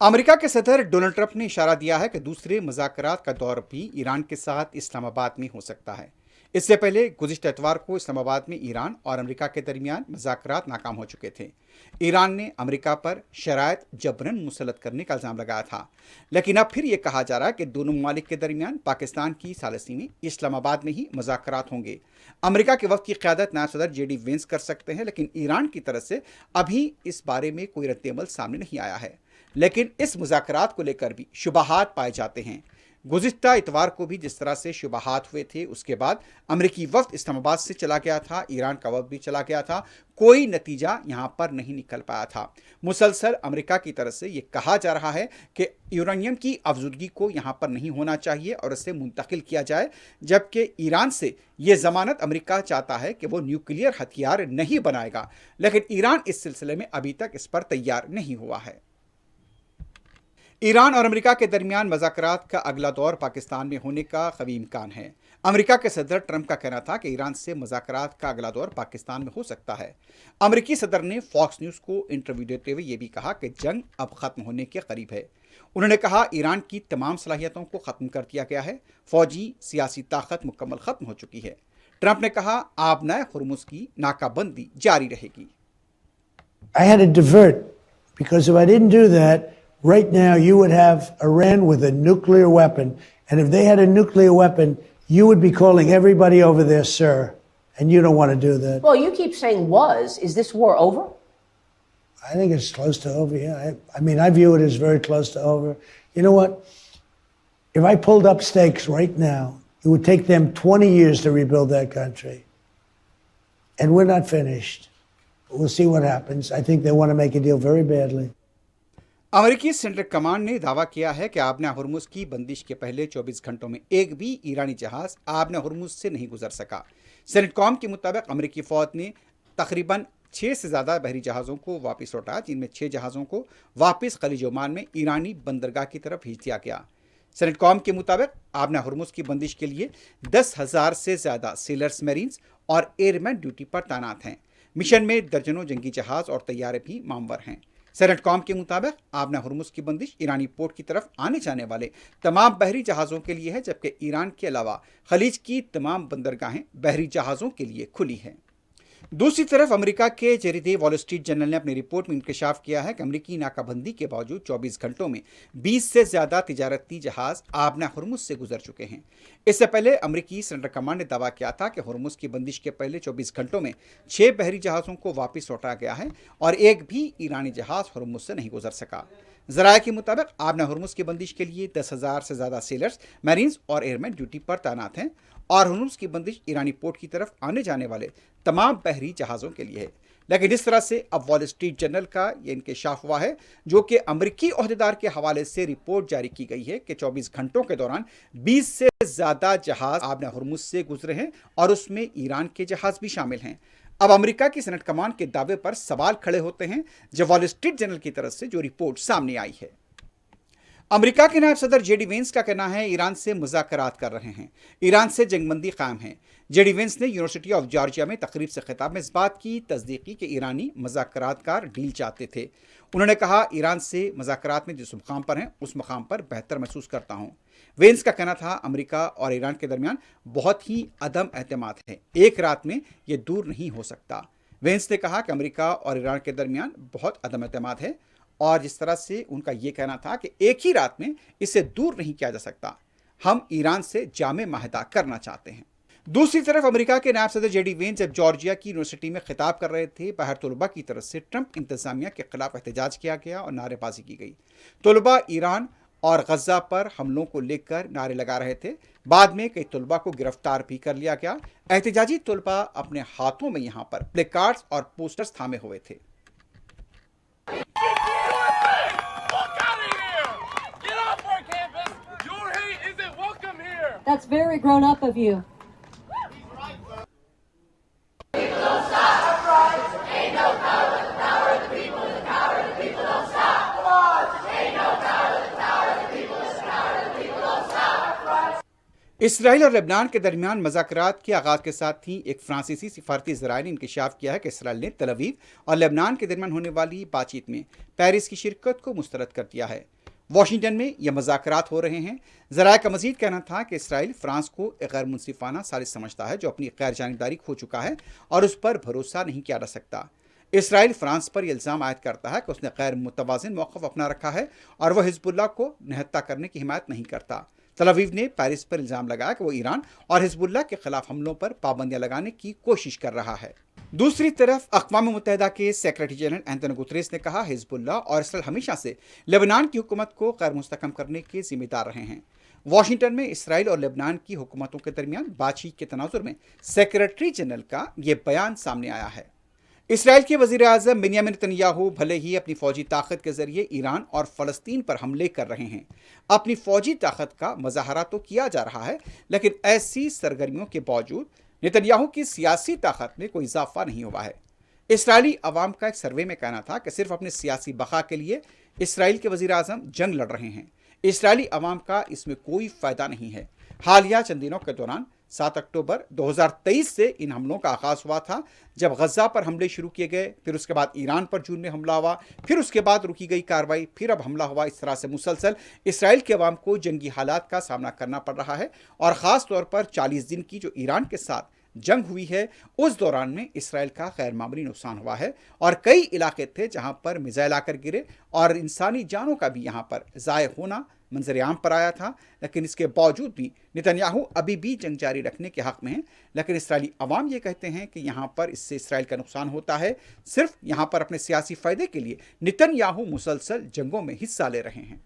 America के सदर Donald Trump ने इशारा दिया है कि दूसरे मुज़ाकरात का दौर भी ईरान के साथ इस्लामाबाद में हो सकता है। इससे पहले गुज़िश्ता इतवार को इस्लामाबाद में ईरान और अमेरिका के दरमियान मुज़ाकरात नाकाम हो चुके थे। ईरान ने अमेरिका पर शराइत जबरन मुसल्लत करने का इल्ज़ाम लगाया था, लेकिन अब फिर ये कहा जा रहा है कि दोनों ममालिक के दरमियान पाकिस्तान की सालिसी में इस्लामाबाद में ही मुज़ाकरात होंगे। अमेरिका के वक्त की क़यादत नायब सदर जेडी वेंस कर सकते हैं, लेकिन ईरान की तरफ से अभी इस बारे में कोई रद्द-ए-अमल सामने नहीं आया है। लेकिन इस मुज़ाकरात को लेकर भी शुबहात पाए जाते हैं। गुज़िश्ता इतवार को भी जिस तरह से शुबहात हुए थे, उसके बाद अमेरिकी वफ़द इस्लामाबाद से चला गया था, ईरान का वफ़द भी चला गया था, कोई नतीजा यहाँ पर नहीं निकल पाया था। मुसलसल अमेरिका की तरफ से ये कहा जा रहा है कि यूरेनियम की अफज़ुदगी को यहाँ पर नहीं होना चाहिए और इसे मुंतकिल किया जाए, जबकि ईरान से ये ज़मानत अमेरिका चाहता है कि वो न्यूक्लियर हथियार नहीं बनाएगा, लेकिन ईरान इस सिलसिले में अभी तक इस पर तैयार नहीं हुआ है। ईरान और अमेरिका के दरमियान मुज़ाकरात का अगला दौर पाकिस्तान में होने का क़वी इम्कान है। अमेरिका के सदर ट्रंप का कहना था कि ईरान से मुज़ाकरात का अगला दौर पाकिस्तान में हो सकता है। अमेरिकी सदर ने फॉक्स न्यूज़ को इंटरव्यू देते हुए ये भी कहा कि जंग अब ख़त्म होने के करीब है। उन्होंने कहा ईरान की तमाम सलाहियतों को ख़त्म कर दिया गया है, फ़ौजी सियासी ताकत मुकम्मल ख़त्म हो चुकी है। ट्रंप ने कहा आबनाए हुर्मुज़ की नाकाबंदी जारी रहेगी। I had to divert because if I didn't do that, right now you would have Iran with a nuclear weapon, and if they had a nuclear weapon, you would be calling everybody over there, sir, and you don't want to do that. Well, you keep saying was. Is this war over? I think it's close to over, yeah. I mean, I view it as very close to over. You know what? If I pulled up stakes right now, it would take them 20 years to rebuild that country. And we're not finished. We'll see what happens. I think they want to make a deal very badly. अमेरिकी central command ने दावा किया है कि आबना Hormuz की बंदिश के पहले 24 घंटों में एक भी ईरानी जहाज आबना हुर्मुज़ से नहीं गुजर सका। सेनेटकॉम के मुताबिक अमेरिकी फ़ौज ने तकरीबन 6 से ज़्यादा बहरी जहाज़ों को वापस लौटाया, जिनमें 6 जहाज़ों को वापस खलीज ओमान में ईरानी बंदरगाह की तरफ भेज दिया गया। सेनेटकॉम के मुताबिक आबना हुर्मुज़ की बंदिश के लिए 10,000 से ज़्यादा सेलर्स, मरीन्स और एयरमैन ड्यूटी पर तैनात हैं। मिशन में दर्जनों जंगी जहाज़ और तैयारे भी मामवर हैं। सेनेटकॉम के मुताबिक आबना हुर्मुज़ की बंदिश ईरानी पोर्ट की तरफ आने जाने वाले तमाम बहरी जहाज़ों के लिए है, जबकि ईरान के अलावा खलीज की तमाम बंदरगाहें बहरी जहाज़ों के लिए खुली हैं। दूसरी तरफ अमेरिका के जरीदे वॉल स्ट्रीट जर्नल ने अपनी रिपोर्ट में इंकशाफ किया है कि अमेरिकी नाकाबंदी के बावजूद 24 घंटों में 20 से ज़्यादा तिजारती जहाज़ आबना हुर्मुज़ से गुजर चुके हैं। इससे पहले अमेरिकी सेंट्रल कमांड ने दावा किया था कि हुर्मुज़ की बंदिश के पहले 24 घंटों में 6 बहरी जहाज़ों को वापस लौटाया गया है और एक भी ईरानी जहाज़ हुर्मुज़ से नहीं गुजर सका। ज़राए के मुताबिक आबना हुर्मुज़ की बंदिश के लिए 10,000 से ज़्यादा सेलर्स, मरीन्स और एयरमैन ड्यूटी पर तैनात हैं और हुर्मुज़ की बंदिश ईरानी पोर्ट की तरफ आने जाने वाले तमाम बहरी जहाज़ों के लिए है। लेकिन इस तरह से अब वॉल स्ट्रीट जर्नल का ये इंकशाफ हुआ है, जो कि अमेरिकी ओहदेदार के हवाले से रिपोर्ट जारी की गई है कि 24 घंटों के दौरान 20 से ज़्यादा जहाज़ आबना हुर्मुज़ से गुजरे हैं और उसमें ईरान के जहाज़ भी शामिल हैं। अब अमेरिका की सेनेट कमान के दावे पर सवाल खड़े होते हैं, जब वॉल स्ट्रीट जर्नल की तरफ से जो रिपोर्ट सामने आई है। अमेरिका के नायब सदर जेडी वेंस का कहना है ईरान से मुज़ाकरात कर रहे हैं, ईरान से जंगबंदी कायम है। जेडी वेंस ने यूनिवर्सिटी ऑफ जॉर्जिया में तकरीब से खिताब में इस बात की तस्दीक की कि ईरानी मुज़ाकरातकार डील चाहते थे। उन्होंने कहा ईरान से मुज़ाकरात में जिस मुकाम पर हैं उस मुकाम पर बेहतर महसूस करता हूँ। वेंस का कहना था अमेरिका और ईरान के दरमियान बहुत ही अदम एतमाद है, एक रात में ये दूर नहीं हो सकता। वेंस ने कहा कि अमेरिका और ईरान के दरमियान बहुत अदम एतमाद है और जिस तरह से उनका ये कहना था कि एक ही रात में इसे दूर नहीं किया जा सकता, हम ईरान से जामे माहिदा करना चाहते हैं। दूसरी तरफ अमेरिका के नायब सदर जेडी वेंस जब जॉर्जिया की यूनिवर्सिटी में खिताब कर रहे थे, बाहर तलबा की तरफ से ट्रंप इंतजामिया के खिलाफ एहतजाज किया गया और नारेबाजी की गई। तलबा ईरान और गजा पर हमलों को लेकर नारे लगा रहे थे। बाद में कई तलबा को गिरफ्तार भी कर लिया गया। एहतजाजी तलबा अपने हाथों में यहाँ पर प्लेकार्ड्स और पोस्टर्स थामे हुए थे। That's very grown up of you. اسرائیل اور لبنان کے درمیان مذاکرات کے آغاز کے ساتھ ہی ایک فرانسیسی سفارتی ذرائع نے انکشاف کیا ہے کہ اسرائیل نے تل ابیب اور لبنان کے درمیان ہونے والی بات چیت میں پیرس کی شرکت کو مسترد کر دیا ہے۔ واشنگٹن میں یہ مذاکرات ہو رہے ہیں۔ ذرائع کا مزید کہنا تھا کہ اسرائیل فرانس کو ایک غیر منصفانہ سازش سمجھتا ہے جو اپنی غیر جانبداری کھو چکا ہے اور اس پر بھروسہ نہیں کیا جا سکتا۔ اسرائیل فرانس پر یہ الزام عائد کرتا ہے کہ اس نے غیر متوازن موقف اپنا رکھا ہے اور وہ حزب اللہ کو نہتہ کرنے کی حمایت نہیں کرتا۔ تل ابیب نے پیرس پر الزام لگایا کہ وہ ایران اور حزب اللہ کے خلاف حملوں پر پابندیاں لگانے کی کوشش کر رہا ہے۔ دوسری طرف اقوام متحدہ کے سیکرٹری جنرل اینٹونیو گوتریس نے کہا حزب اللہ اور اسرائیل ہمیشہ سے لبنان کی حکومت کو غیر مستحکم کرنے کے ذمہ دار رہے ہیں۔ واشنگٹن میں اسرائیل اور لبنان کی حکومتوں کے درمیان بات چیت کے تناظر میں سیکرٹری جنرل کا یہ بیان سامنے آیا ہے۔ اسرائیل کے وزیر اعظم بنیامین نیتن یاہو بھلے ہی اپنی فوجی طاقت کے ذریعے ایران اور فلسطین پر حملے کر رہے ہیں، اپنی فوجی طاقت کا مظاہرہ تو کیا جا رہا ہے، لیکن ایسی سرگرمیوں کے باوجود نیتن یاہو کی سیاسی طاقت میں کوئی اضافہ نہیں ہوا ہے۔ اسرائیلی عوام کا ایک سروے میں کہنا تھا کہ صرف اپنے سیاسی بقا کے لیے اسرائیل کے وزیر اعظم جنگ لڑ رہے ہیں۔ اسرائیلی عوام کا اس میں کوئی فائدہ نہیں ہے۔ حالیہ چند دنوں کے دوران 7 اکتوبر 2023 سے ان حملوں کا آغاز ہوا تھا، جب غزہ پر حملے شروع کیے گئے، پھر اس کے بعد ایران پر جون میں حملہ ہوا، پھر اس کے بعد رکی گئی کارروائی، پھر اب حملہ ہوا۔ اس طرح سے مسلسل اسرائیل کے عوام کو جنگی حالات کا سامنا کرنا پڑ رہا ہے، اور خاص طور پر 40 دن کی جو ایران کے ساتھ جنگ ہوئی ہے اس دوران میں اسرائیل کا غیر معمولی نقصان ہوا ہے، اور کئی علاقے تھے جہاں پر میزائل آ کر گرے اور انسانی جانوں کا بھی یہاں پر ضائع ہونا منظر عام پر آیا تھا۔ لیکن اس کے باوجود بھی نیتن یاہو ابھی بھی جنگ جاری رکھنے کے حق میں ہیں، لیکن اسرائیلی عوام یہ کہتے ہیں کہ یہاں پر اس سے اسرائیل کا نقصان ہوتا ہے۔ صرف یہاں پر اپنے سیاسی فائدے کے لیے نیتن یاہو مسلسل جنگوں میں حصہ لے رہے ہیں۔